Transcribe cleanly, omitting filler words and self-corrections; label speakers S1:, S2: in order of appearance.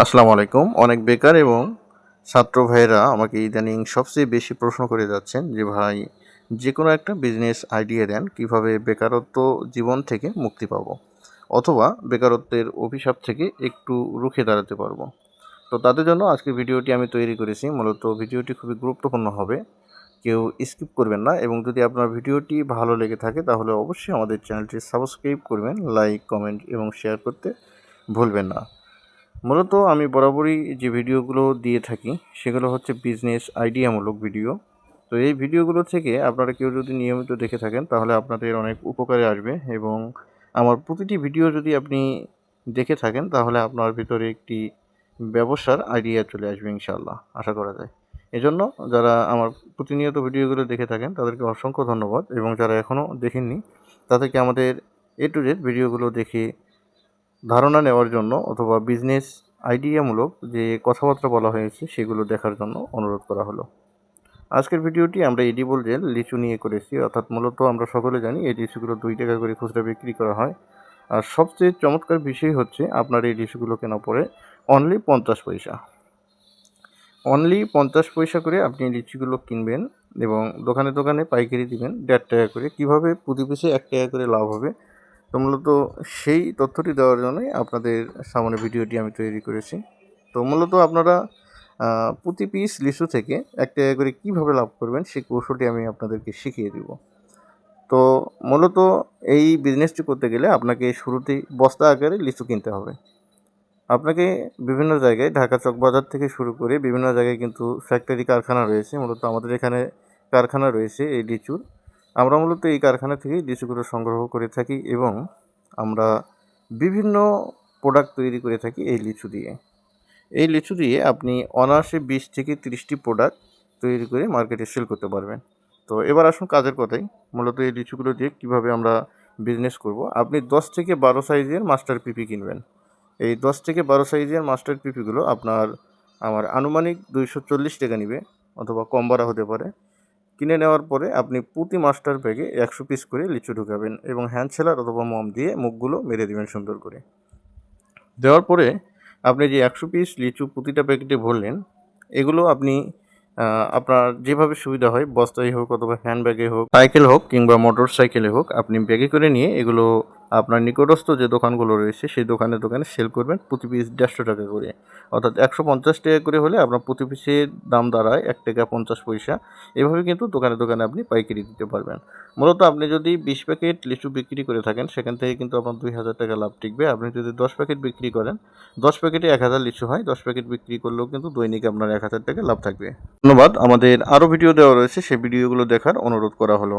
S1: আসসালামু আলাইকুম। অনেক বেকার এবং ছাত্র ভাইয়েরা আমাকে ইদানিং সবচেয়ে বেশি প্রশ্ন করে যাচ্ছেন যে ভাই যেকোনো একটা বিজনেস আইডিয়া দেন কিভাবে বেকারত্ব জীবন থেকে মুক্তি পাবো অথবা বেকারত্বের অভিশাপ থেকে একটু রুখে দাঁড়াতে পারবো। তো তাদের জন্য আজকের ভিডিওটি আমি তৈরি করেছি। মূলত ভিডিওটি খুবই গুরুত্বপূর্ণ হবে, কেউ স্কিপ করবেন না। এবং যদি আপনার ভিডিওটি ভালো লেগে থাকে তাহলে অবশ্যই আমাদের চ্যানেলটি সাবস্ক্রাইব করবেন, লাইক, কমেন্ট এবং শেয়ার করতে ভুলবেন না। মূলত আমি বরাবরই যে ভিডিওগুলো দিয়ে থাকি সেগুলো হচ্ছে বিজনেস আইডিয়ামূলক ভিডিও। তো এই ভিডিওগুলো থেকে আপনারা কেউ যদি নিয়মিত দেখে থাকেন তাহলে আপনাদের অনেক উপকারে আসবে এবং আমার প্রতিটি ভিডিও যদি আপনি দেখে থাকেন তাহলে আপনার ভিতরে একটি ব্যবসার আইডিয়া চলে আসবে ইনশাআল্লাহ, আশা করা যায়। এজন্য যারা আমার প্রতিনিয়ত ভিডিওগুলো দেখে থাকেন তাদেরকে অসংখ্য ধন্যবাদ, এবং যারা এখনও দেখেননি তাদেরকে আমাদের এ টু জেড ভিডিওগুলো দেখে ধারণা নেওয়ার জন্য অথবা বিজনেস আইডিয়ামূলক যে কথাবার্তা বলা হয়েছে সেগুলো দেখার জন্য অনুরোধ করা হলো। আজকের ভিডিওটি আমরা এডিবল জেল লিচু নিয়ে করেছি, অর্থাৎ মূলত আমরা সকলে জানি এই লিচুগুলো 2 টাকা করে খুচরা বিক্রি করা হয়। আর সবচেয়ে চমৎকার বিষয় হচ্ছে আপনার এই লিচুগুলো কেনা পড়ে অনলি 50 পয়সা। অনলি 50 পয়সা করে আপনি লিচিগুলো কিনবেন এবং দোকানে দোকানে পাইকারি দিবেন 1.5 টাকা করে। কীভাবে প্রতি পিসে 1 টাকা করে লাভ হবে, তো মূলত সেই তথ্যটি দেওয়ার জন্যই আপনাদের সামনে ভিডিওটি আমি তৈরি করেছি। তো মূলত আপনারা প্রতি পিস লিচু থেকে 1 টাকা করে কীভাবে লাভ করবেন সেই কৌশলটি আমি আপনাদেরকে শিখিয়ে দিব। তো মূলত এই বিজনেসটি করতে গেলে আপনাকে শুরুতেই বস্তা আকারে লিচু কিনতে হবে। আপনাকে বিভিন্ন জায়গায় ঢাকা চকবাজার থেকে শুরু করে বিভিন্ন জায়গায় কিন্তু ফ্যাক্টরি কারখানা রয়েছে। মূলত আমাদের এখানে কারখানা রয়েছে এই লিচুর। আমরা মূলত এই কারখানা থেকেই লিচুগুলো সংগ্রহ করে থাকি এবং আমরা বিভিন্ন প্রোডাক্ট তৈরি করে থাকি এই লিচু দিয়ে। এই লিচু দিয়ে আপনি অনায়াসে 20 থেকে 30টি প্রোডাক্ট তৈরি করে মার্কেটে সেল করতে পারবেন। তো এবার আসুন কাজের কথায়। মূলত এই লিচুগুলো দিয়ে কীভাবে আমরা বিজনেস করব। আপনি 10 থেকে 12 সাইজের মাস্টার পিপি কিনবেন। এই 10 থেকে 12 সাইজের মাস্টার পিপিগুলো আমার আনুমানিক 240 টাকা নেবে, অথবা কম বাড়া হতে পারে। কিনে নেওয়ার পরে আপনি প্রতি মাস্টার ব্যাগে 100 পিস করে লিচু ঢুকাবেন এবং হ্যান্ড সেলার অথবা মম দিয়ে মুখগুলো মেরে দেবেন সুন্দর করে। দেওয়ার পরে আপনি যে 100 পিস লিচু প্রতিটা প্যাকেটে ভরলেন, এগুলো আপনি আপনার যেভাবে সুবিধা হয়, বস্তায় হোক অথবা হ্যান্ড ব্যাগে হোক, সাইকেল হোক কিংবা মোটর সাইকেলে হোক, আপনি ব্যাগে করে নিয়ে এগুলো আপনার নিকটস্থ যে দোকানগুলো রয়েছে সেই দোকানে দোকানে সেল করবেন প্রতি পিস 150 টাকা করে। অর্থাৎ 150 টাকা করে হলে আপনার প্রতি পিসের দাম দাঁড়ায় 1 টাকা 50 পয়সা। এভাবে কিন্তু দোকানে দোকানে আপনি পাইকারি দিতে পারবেন। মূলত আপনি যদি 20 প্যাকেট লিচু বিক্রি করে থাকেন সেখান থেকে কিন্তু আপনার 2000 টাকা লাভ টিকবে। আপনি যদি 10 প্যাকেট বিক্রি করেন, 10 প্যাকেটে 1000 লিচু হয়, 10 প্যাকেট বিক্রি করলেও কিন্তু দৈনিক আপনার 1000 টাকা লাভ থাকবে। ধন্যবাদ। আমাদের আরও ভিডিও দেওয়া রয়েছে, সেই ভিডিওগুলো দেখার অনুরোধ করা হলো।